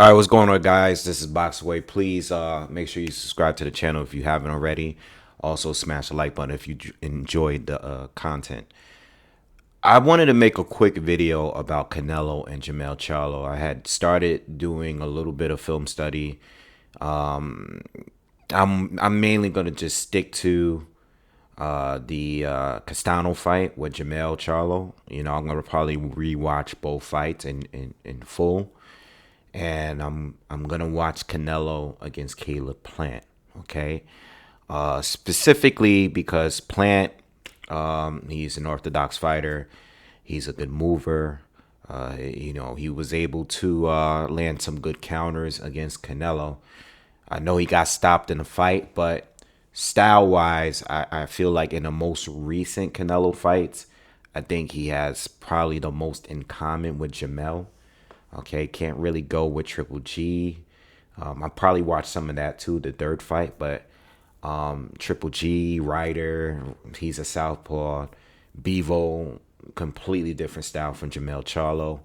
All right, what's going on, guys? This is Boxingwave. Please make sure you subscribe to the channel if you haven't already. Also, smash the like button if you enjoyed the content. I wanted to make a quick video about Canelo and Charlo. I had started doing a little bit of film study. I'm mainly gonna just stick to the Castano fight with Charlo. I'm gonna probably rewatch both fights in full, and I'm gonna watch Canelo against Caleb Plant. Okay, specifically because Plant, he's an orthodox fighter. He's a good mover. He was able to land some good counters against Canelo. I know he got stopped in the fight, but style wise, I feel like in the most recent Canelo fights, I think he has probably the most in common with Jamel. Okay, can't really go with Triple G. I probably watched some of that too, the third fight, but Triple G, Ryder, he's a southpaw. Bevo, completely different style from Charlo.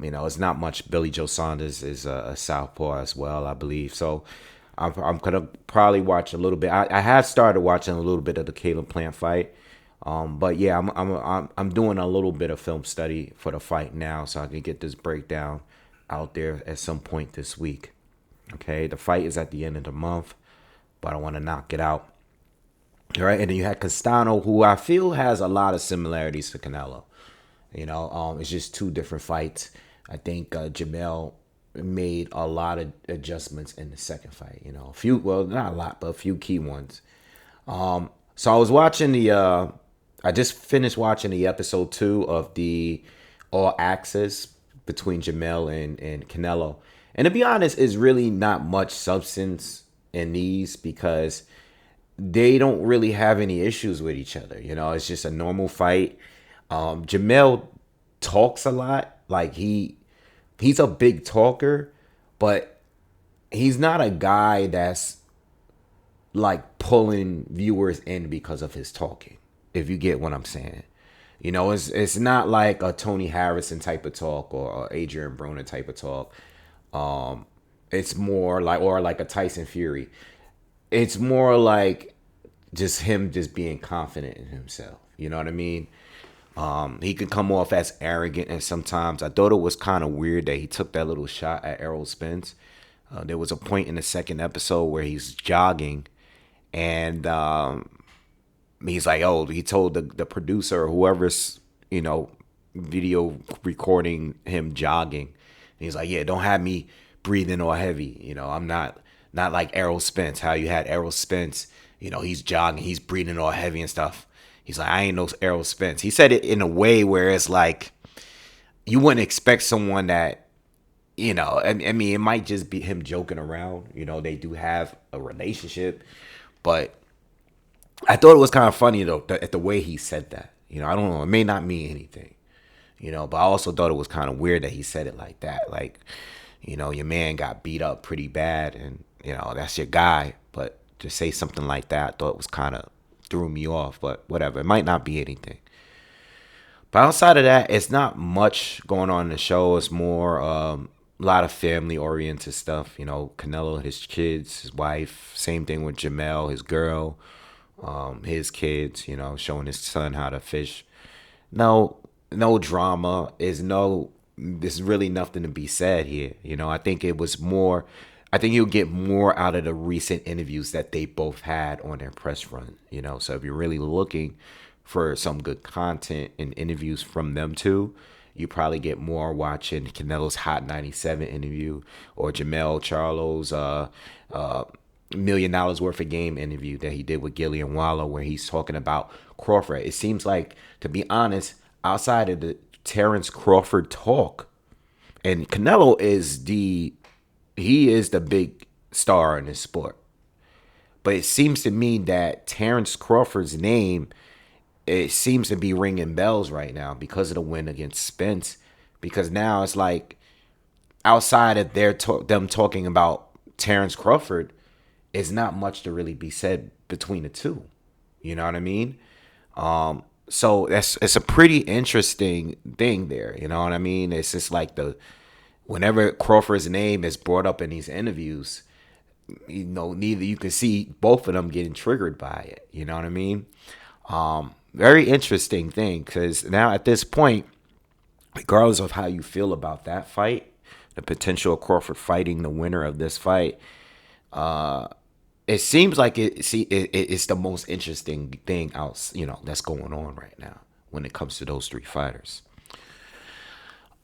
It's not much. Billy Joe Saunders is a southpaw as well, I believe. So I'm gonna probably watch a little bit. I have started watching a little bit of the Caleb Plant fight. But yeah, I'm doing a little bit of film study for the fight now, so I can get this breakdown out there at some point this week. Okay, the fight is at the end of the month, but I want to knock it out. All right, and then you had Castano, who I feel has a lot of similarities to Canelo. It's just two different fights. I think Jamel made a lot of adjustments in the second fight. A few, well, not a lot, but a few key ones. So I was watching I just finished watching the episode 2 of the All Access between Jamel and Canelo. And to be honest, it's really not much substance in these because they don't really have any issues with each other. It's just a normal fight. Jamel talks a lot. Like he's a big talker, but he's not a guy that's like pulling viewers in because of his talking. If you get what I'm saying. It's not like a Tony Harrison type of talk or Adrian Broner type of talk. It's more like, or like a Tyson Fury. It's more like just him just being confident in himself. You know what I mean? He can come off as arrogant, and sometimes I thought it was kind of weird that he took that little shot at Errol Spence. There was a point in the second episode where he's jogging, and he's like, oh, he told the producer or whoever's, video recording him jogging. And he's like, yeah, don't have me breathing all heavy. I'm not like Errol Spence, how you had Errol Spence, he's jogging, he's breathing all heavy and stuff. He's like, I ain't no Errol Spence. He said it in a way where it's like, you wouldn't expect someone that, I mean, it might just be him joking around. They do have a relationship, but I thought it was kind of funny though at the way he said that. I don't know. It may not mean anything. But I also thought it was kind of weird that he said it like that. Like, your man got beat up pretty bad, and that's your guy. But to say something like that, I thought it was kind of threw me off. But whatever. It might not be anything. But outside of that, it's not much going on in the show. It's more a lot of family oriented stuff. Canelo, his kids, his wife. Same thing with Jamel, his girl. His kids, showing his son how to fish. No drama. There's really nothing to be said here. I think it was more, I think you'll get more out of the recent interviews that they both had on their press run. So if you're really looking for some good content and interviews from them too, you probably get more watching Canelo's Hot 97 interview or Jamel Charlo's $1 million worth of game interview that he did with Gillian Waller, where he's talking about Crawford. It seems like, to be honest, outside of the Terrence Crawford talk, and Canelo is the big star in this sport, but it seems to me that Terrence Crawford's name, it seems to be ringing bells right now because of the win against Spence. Because now it's like, outside of them talking about Terrence Crawford, it's not much to really be said between the two. You know what I mean? So it's a pretty interesting thing there. You know what I mean? It's just like whenever Crawford's name is brought up in these interviews, neither you can see both of them getting triggered by it. You know what I mean? Very interesting thing, because now at this point, regardless of how you feel about that fight, the potential of Crawford fighting the winner of this fight, it seems like it's the most interesting thing out, that's going on right now when it comes to those three fighters.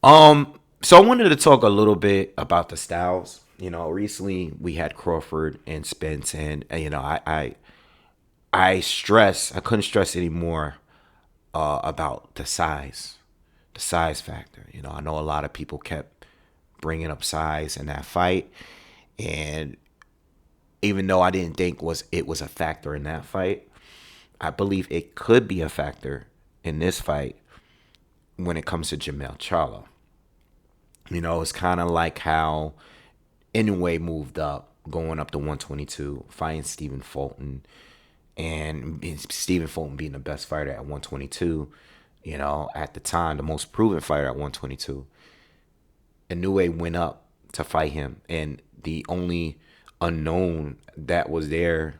So I wanted to talk a little bit about the styles. Recently we had Crawford and Spence, and I couldn't stress anymore about the size factor. I know a lot of people kept bringing up size in that fight, and even though I didn't think it was a factor in that fight, I believe it could be a factor in this fight when it comes to Jermell Charlo. It's kind of like how Inoue moved up, going up to 122, fighting Stephen Fulton, and Stephen Fulton being the best fighter at 122, at the time, the most proven fighter at 122. Inoue went up to fight him, and the only unknown that was there,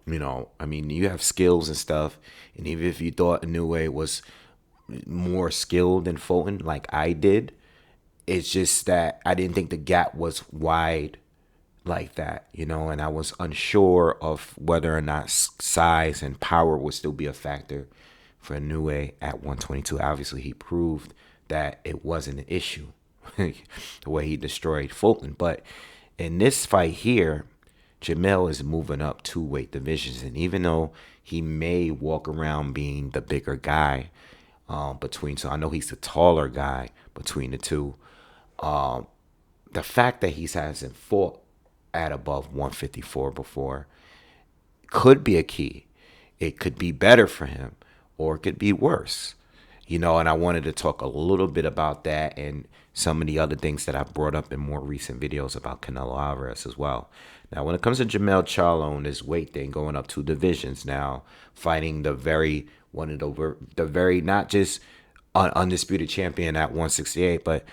you have skills and stuff, and even if you thought Inoue was more skilled than Fulton, like I did, it's just that I didn't think the gap was wide like that, and I was unsure of whether or not size and power would still be a factor for Inoue at 122. Obviously, he proved that it wasn't an issue the way he destroyed Fulton. But in this fight here, Jermell is moving up 2 weight divisions, and even though he may walk around being the bigger guy so I know he's the taller guy between the two. The fact that he hasn't fought at above 154 before could be a key. It could be better for him, or it could be worse. And I wanted to talk a little bit about that and some of the other things that I've brought up in more recent videos about Canelo Alvarez as well. Now, when it comes to Jermell Charlo and this weight thing, going up 2 divisions now, fighting the very not just undisputed champion at 168, but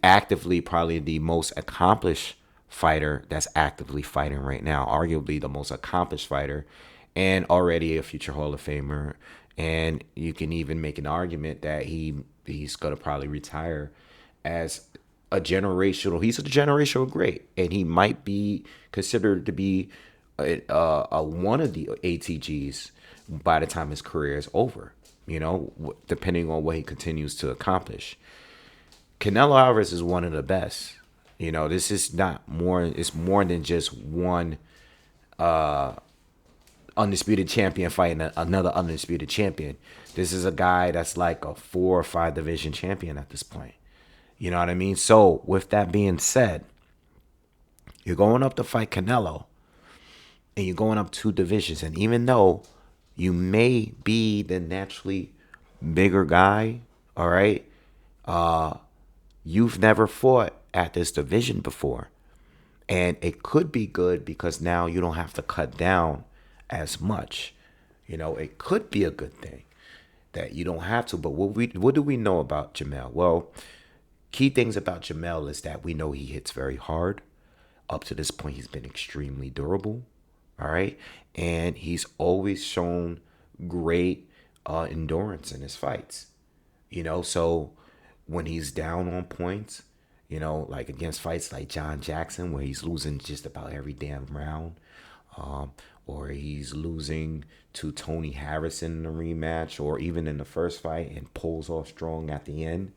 actively probably the most accomplished fighter that's actively fighting right now, arguably the most accomplished fighter, and already a future Hall of Famer. And you can even make an argument that he's gonna probably retire as he's a generational great, and he might be considered to be one of the ATGs by the time his career is over, depending on what he continues to accomplish. Canelo Alvarez is one of the best. This is it's more than just one undisputed champion fighting another undisputed champion. This is a guy that's like a 4 or 5 division champion at this point. You know what I mean? So with that being said, you're going up to fight Canelo, and you're going up 2 divisions. And even though you may be the naturally bigger guy, all right, you've never fought at this division before. And it could be good because now you don't have to cut down as much. It could be a good thing that you don't have to. But what do we know about Jermell? Well, key things about Jermell is that we know he hits very hard. Up to this point, he's been extremely durable. All right. And he's always shown great endurance in his fights. So when he's down on points, like against fights like John Jackson, where he's losing just about every damn round, or he's losing to Tony Harrison in the rematch, or even in the first fight, and pulls off strong at the end.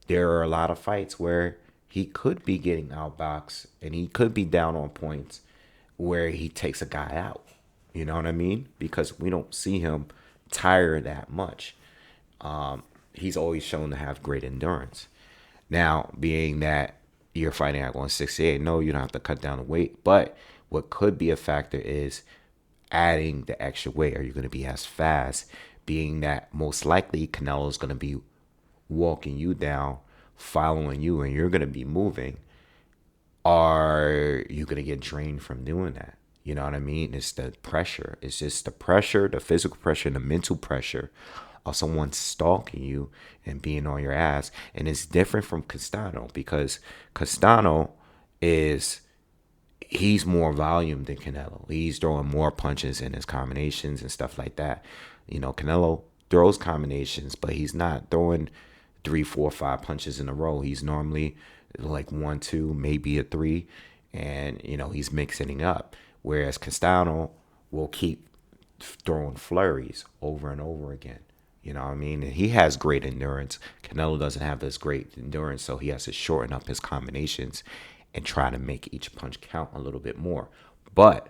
There are a lot of fights where he could be getting outboxed and he could be down on points where he takes a guy out. You know what I mean? Because we don't see him tire that much. He's always shown to have great endurance. Now, being that you're fighting at 168, no, you don't have to cut down the weight. But what could be a factor is adding the extra weight. Are you going to be as fast? Being that most likely Canelo is going to be walking you down, following you, and you're going to be moving. Are you going to get drained from doing that? You know what I mean? It's the pressure. It's just the pressure, the physical pressure, and the mental pressure someone stalking you and being on your ass. And it's different from Castano because Castano is he's more volume than Canelo. He's throwing more punches in his combinations and stuff like that. Canelo throws combinations, but he's not throwing 3, 4, 5 punches in a row. He's normally like 1, 2, maybe a 3, and he's mixing it up. Whereas Castano will keep throwing flurries over and over again. You know what I mean? And he has great endurance. Canelo doesn't have this great endurance, so he has to shorten up his combinations and try to make each punch count a little bit more. But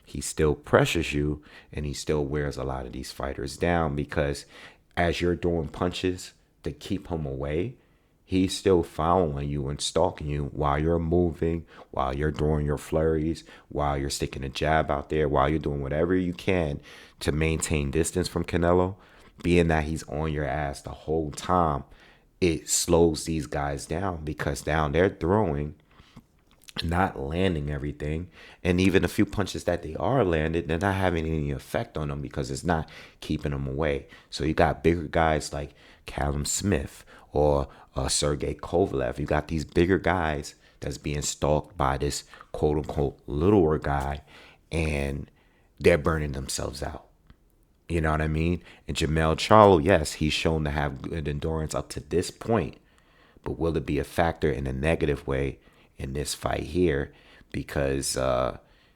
he still pressures you, and he still wears a lot of these fighters down because as you're throwing punches to keep him away, he's still following you and stalking you while you're moving, while you're throwing your flurries, while you're sticking a jab out there, while you're doing whatever you can to maintain distance from Canelo. Being that he's on your ass the whole time, it slows these guys down because down they're throwing, not landing everything, and even a few punches that they are landed, they're not having any effect on them because it's not keeping them away. So you got bigger guys like Callum Smith or Sergey Kovalev. You got these bigger guys that's being stalked by this quote unquote littler guy, and they're burning themselves out. You know what I mean? And Jermell Charlo, yes, he's shown to have good endurance up to this point, but will it be a factor in a negative way in this fight here? Because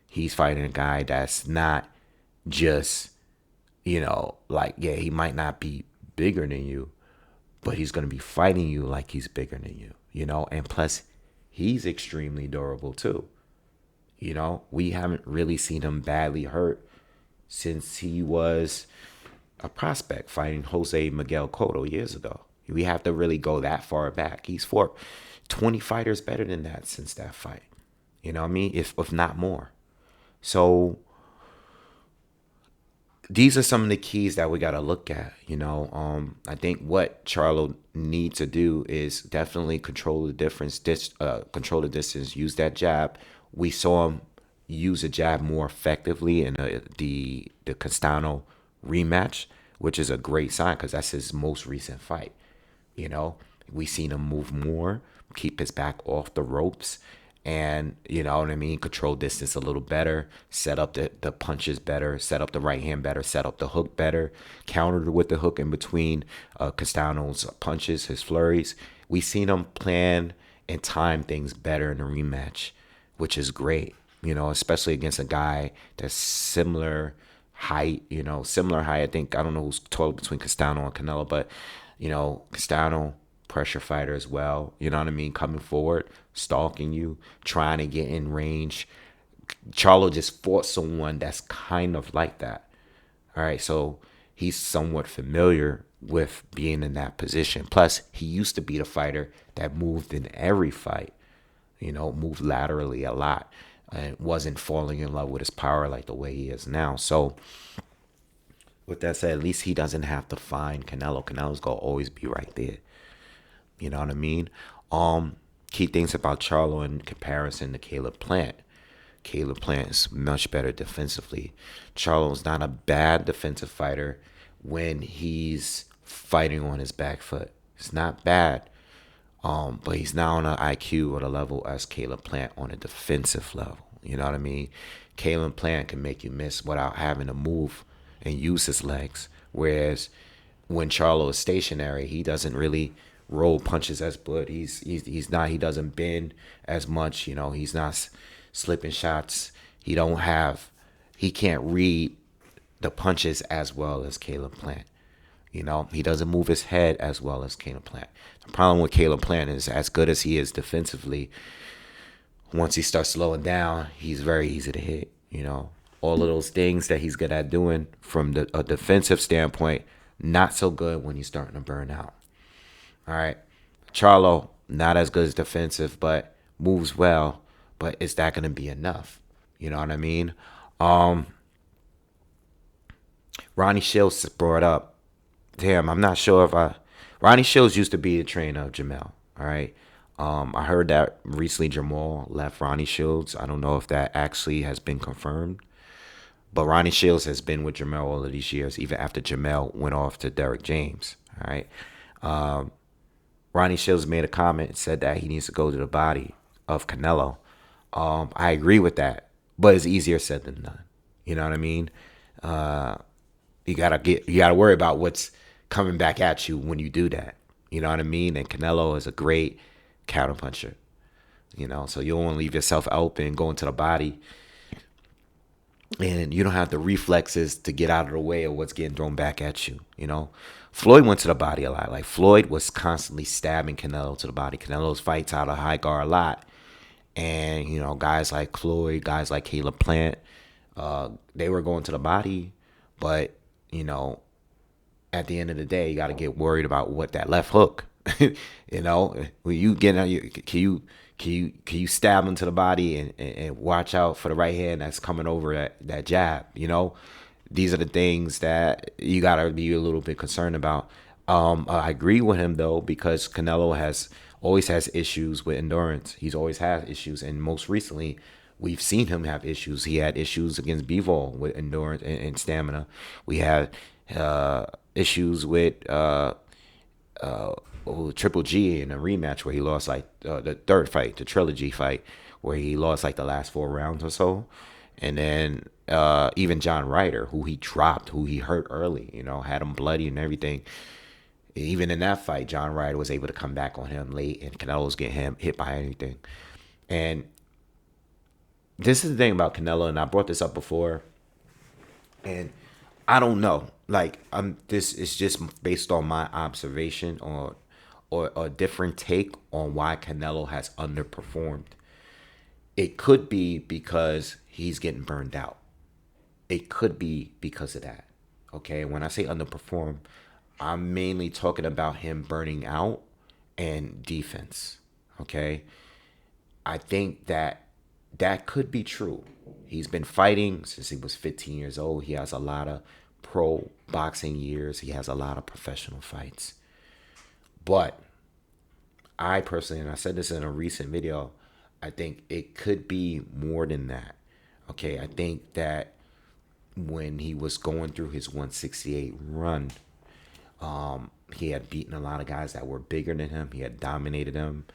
he's fighting a guy that's not just, like, yeah, he might not be bigger than you, but he's going to be fighting you like he's bigger than you, and plus he's extremely durable too. We haven't really seen him badly hurt since he was a prospect fighting Jose Miguel Cotto years ago. We have to really go that far back. He's fought 20 fighters better than that since that fight. You know what I mean? If not more. So these are some of the keys that we got to look at. I think what Charlo needs to do is definitely control the difference, control the distance, use that jab. We saw him use a jab more effectively in the Castano rematch, which is a great sign because that's his most recent fight. We seen him move more, keep his back off the ropes, and control distance a little better, set up the punches better, set up the right hand better, set up the hook better, countered with the hook in between Castano's punches, his flurries. We seen him plan and time things better in the rematch, which is great. Especially against a guy that's similar height, I think, I don't know who's taller between Castano and Canelo, but, Castano, pressure fighter as well, you know what I mean? Coming forward, stalking you, trying to get in range. Charlo just fought someone that's kind of like that. All right, so he's somewhat familiar with being in that position. Plus, he used to be the fighter that moved in every fight, moved laterally a lot. And wasn't falling in love with his power like the way he is now. So with that said, at least he doesn't have to find Canelo. Canelo's gonna always be right there. You know what I mean? Key things about Charlo in comparison to Caleb Plant. Caleb Plant is much better defensively. Charlo's not a bad defensive fighter when he's fighting on his back foot. It's not bad. But he's not on an IQ or the level as Caleb Plant on a defensive level. You know what I mean? Caleb Plant can make you miss without having to move and use his legs. Whereas when Charlo is stationary, he doesn't really roll punches as good. He doesn't bend as much. He's not slipping shots. He can't read the punches as well as Caleb Plant. He doesn't move his head as well as Caleb Plant. The problem with Caleb Plant is as good as he is defensively, once he starts slowing down, he's very easy to hit. All of those things that he's good at doing from a defensive standpoint, not so good when he's starting to burn out. All right. Charlo, not as good as defensive, but moves well. But is that going to be enough? You know what I mean? Ronnie Shields brought up, damn, I'm not sure if Ronnie Shields used to be the trainer of Jermell, all right? I heard that recently Jermell left Ronnie Shields. I don't know if that actually has been confirmed, But Ronnie Shields has been with Jamel all of these years, even after Jamel went off to Derek James. All right. Ronnie Shields made a comment and said that he needs to go to the body of Canelo. I agree with that, but it's easier said than done. You know what I mean? You gotta worry about what's coming back at you when you do that. You know what I mean? And Canelo is a great counterpuncher. So you don't want to leave yourself open, go into the body, and you don't have the reflexes to get out of the way of what's getting thrown back at you. Floyd went to the body a lot. Like Floyd was constantly stabbing Canelo to the body. Canelo's fights out of high guard a lot, and guys like Floyd, guys like Caleb Plant, they were going to the body, but at the end of the day, you got to get worried about what that left hook. When you get out, can you stab him to the body and watch out for the right hand that's coming over that jab? These are the things that you got to be a little bit concerned about. I agree with him though, because Canelo always has issues with endurance. He's always had issues, and most recently, we've seen him have issues. He had issues against Bivol with endurance and stamina. We had issues with Triple G in a rematch where he lost the third fight, the trilogy fight, where he lost the last 4 rounds or so. And then even John Ryder, who he dropped, who he hurt early, had him bloody and everything. Even in that fight, John Ryder was able to come back on him late, and Canelo was getting him hit by anything. And this is the thing about Canelo, and I brought this up before, and I don't know. This is just based on my observation or a different take on why Canelo has underperformed. It could be because he's getting burned out. It could be because of that. Okay, when I say underperform, I'm mainly talking about him burning out and defense. Okay, I think that could be true. He's been fighting since he was 15 years old. He has a lot of pro boxing years. He has a lot of professional fights. But I personally, and I said this in a recent video, I think it could be more than that. Okay, I think that when he was going through his 168 run, he had beaten a lot of guys that were bigger than him. He had dominated them.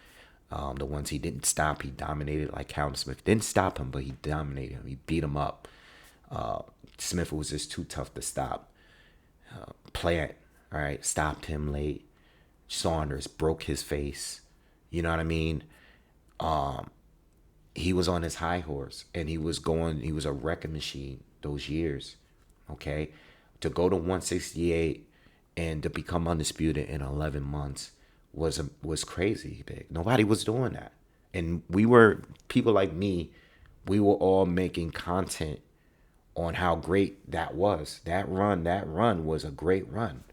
The ones he didn't stop, he dominated. Like Callum Smith didn't stop him, but he dominated him. He beat him up. Smith was just too tough to stop. Plant, all right, stopped him late. Saunders broke his face. You know what I mean? He was on his high horse, and he was a wrecking machine those years. Okay? To go to 168 and to become undisputed in 11 months was crazy big. Nobody was doing that. And people like me, we were all making content on how great that was. That run was a great run.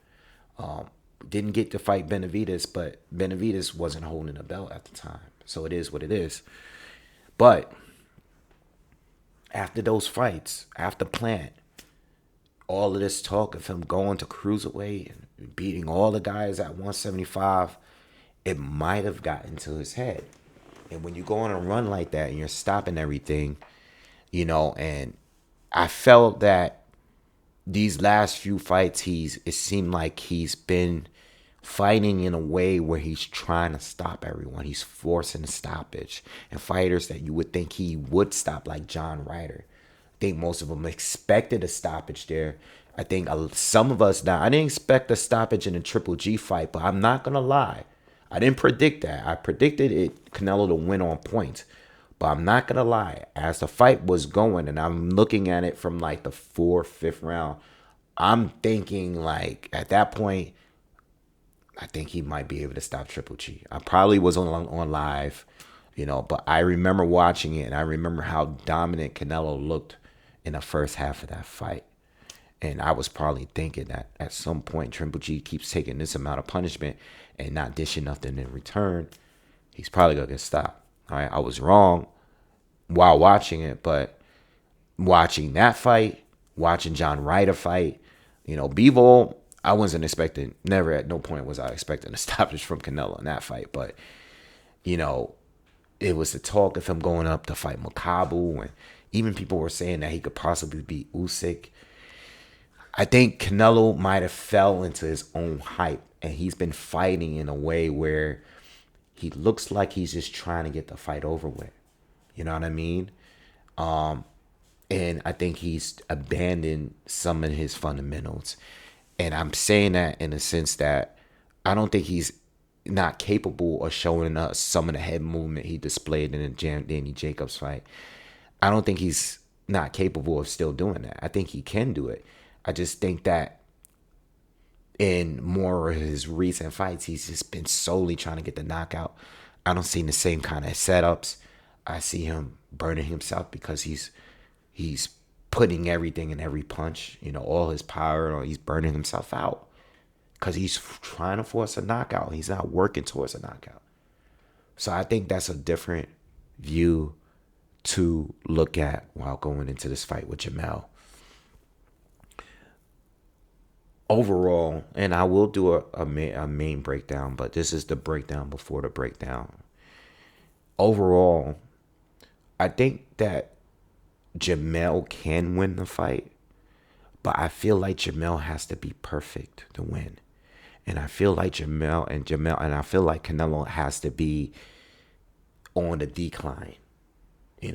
Didn't get to fight Benavidez, but Benavidez wasn't holding a belt at the time. So it is what it is. But after those fights, after Plant, all of this talk of him going to cruiserweight and beating all the guys at 175, it might have gotten to his head. And when you go on a run like that and you're stopping everything, and I felt that these last few fights, it seemed like he's been fighting in a way where he's trying to stop everyone. He's forcing a stoppage. And fighters that you would think he would stop, like John Ryder, I think most of them expected a stoppage there. I think some of us now, I didn't expect a stoppage in a Triple G fight, but I'm not going to lie. I didn't predict that. I predicted Canelo to win on points. But I'm not going to lie. As the fight was going, and I'm looking at it from the 4th, 5th round, I'm thinking at that point, I think he might be able to stop Triple G. I probably was on live, but I remember watching it, and I remember how dominant Canelo looked in the first half of that fight. And I was probably thinking that at some point, Triple G keeps taking this amount of punishment and not dishing nothing in return, he's probably going to get stopped. All right, I was wrong while watching it, but watching that fight, watching John Ryder fight, Bivol, I wasn't expecting, never at no point was I expecting a stoppage from Canelo in that fight. But, it was the talk of him going up to fight Makabu, and Even people were saying that he could possibly beat Usyk. I think Canelo might have fell into his own hype, and he's been fighting in a way where he looks like he's just trying to get the fight over with. You know what I mean? And I think he's abandoned some of his fundamentals. And I'm saying that in the sense that I don't think he's not capable of showing us some of the head movement he displayed in the Danny Jacobs fight. I don't think he's not capable of still doing that. I think he can do it. I just think that in more of his recent fights, he's just been solely trying to get the knockout. I don't see the same kind of setups. I see him burning himself because he's putting everything in every punch, all his power, or he's burning himself out because he's trying to force a knockout. He's not working towards a knockout. So I think that's a different view to look at while going into this fight with Jamel. Overall, and I will do a main breakdown, but this is the breakdown before the breakdown. Overall, I think that Jamel can win the fight, but I feel like Jamel has to be perfect to win. And I feel like Jamel, and I feel like Canelo has to be on the decline.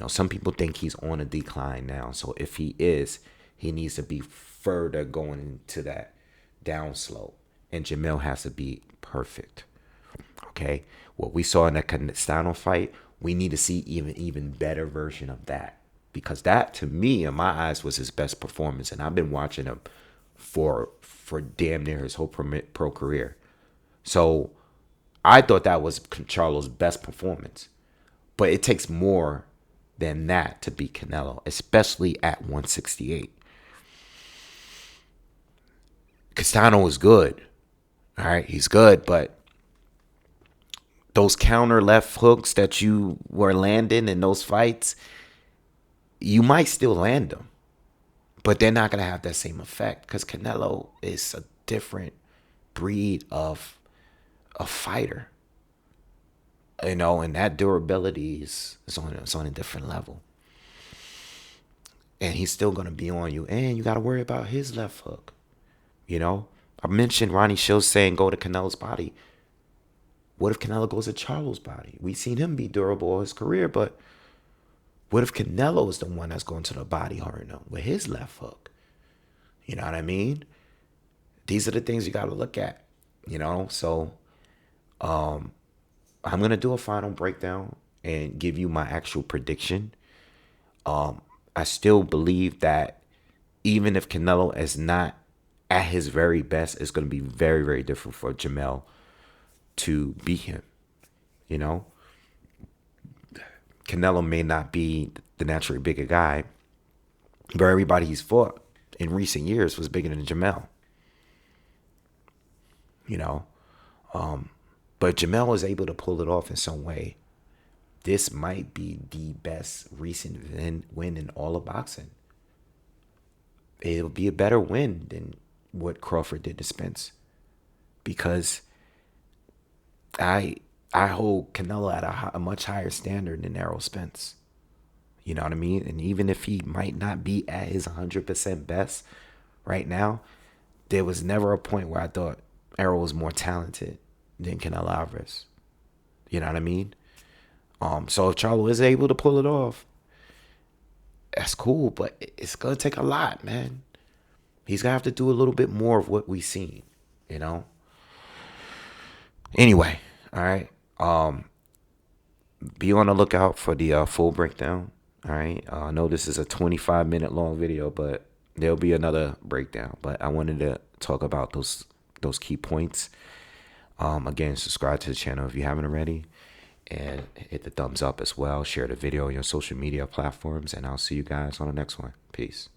Some people think he's on a decline now. So if he is, he needs to be further going into that downslope. And Jamel has to be perfect. Okay? What we saw in the Castano fight, we need to see even better version of that. Because that, to me, in my eyes, was his best performance. And I've been watching him for damn near his whole pro career. So I thought that was Charlo's best performance. But it takes more than that to beat Canelo, especially at 168. Castano is good. All right, he's good, but those counter left hooks that you were landing in those fights, you might still land them, but they're not going to have that same effect because Canelo is a different breed of a fighter. And that durability is on a different level. And he's still going to be on you. And you got to worry about his left hook. I mentioned Ronnie Shields saying go to Canelo's body. What if Canelo goes to Charlo's body? We've seen him be durable all his career, but what if Canelo is the one that's going to the body hard enough with his left hook? You know what I mean? These are the things you got to look at, So I'm going to do a final breakdown and give you my actual prediction. I still believe that even if Canelo is not at his very best, it's going to be very, very different for Jamel to beat him. Canelo may not be the naturally bigger guy, but everybody he's fought in recent years was bigger than Jamel. But Jamel was able to pull it off in some way. This might be the best recent win in all of boxing. It'll be a better win than what Crawford did to Spence. Because I hold Canelo at a much higher standard than Errol Spence. You know what I mean? And even if he might not be at his 100% best right now, there was never a point where I thought Errol was more talented than Canelo Alvarez. You know what I mean? So if Charlo is able to pull it off, that's cool, but it's going to take a lot, man. He's going to have to do a little bit more of what we've seen, Anyway, all right. Be on the lookout for the full breakdown, all right? I know this is a 25-minute long video, but there'll be another breakdown. But I wanted to talk about those key points. Again, subscribe to the channel if you haven't already. And hit the thumbs up as well. Share the video on your social media platforms. And I'll see you guys on the next one. Peace.